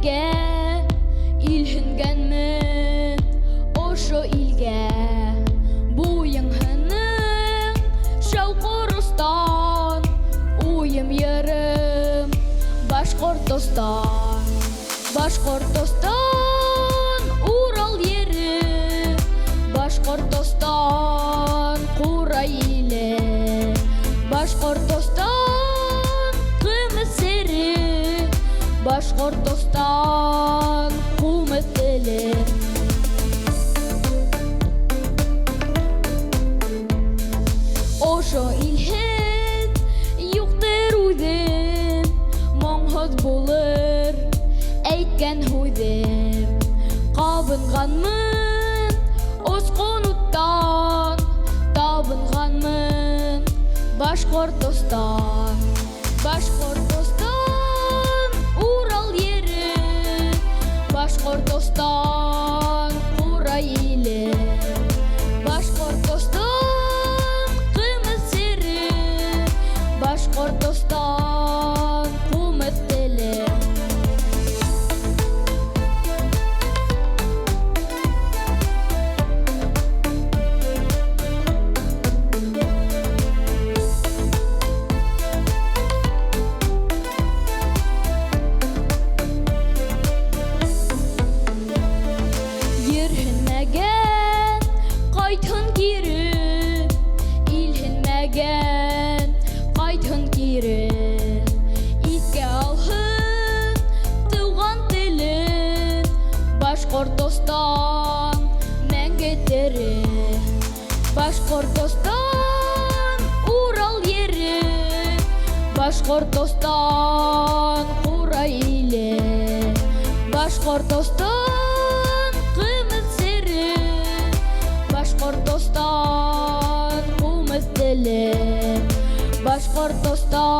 Yüреğимге илһенгәнмен, ошо илгә буйыңһының Шауқұрыстан, уйым йырым Башқортостан. Башқортостан, Урал йері, Башқортостан, Қурай иле, Башқортостан, Қымыз сері, Башқортостан, Қумыз тілі. Ошо илһен юқтыр үҙем, моңһоҙ булыр әйткән һүҙем. Ҡабынғанмын осҡон уттан, табынғанмын Башҡортостан. Башҡортостан, Урал йері, Башҡортостан, Ҡурай иле, Башҡортостан, ҡымыҙ сире, Башҡортостан, ҡумыҙ теле. Йөрһенмәгән, ҡайтһын кире, илһенмәгән, ҡайтһын кире. Иҫкә алһын тыуған телен, Башҡортостан мәңге тере. Башҡортостан, Урал йері, Башҡортостан, Ҡурай иле, Башҡортостан, ҡымыҙ сире, Башҡортостан, ҡумыҙ теле, Башҡортостан.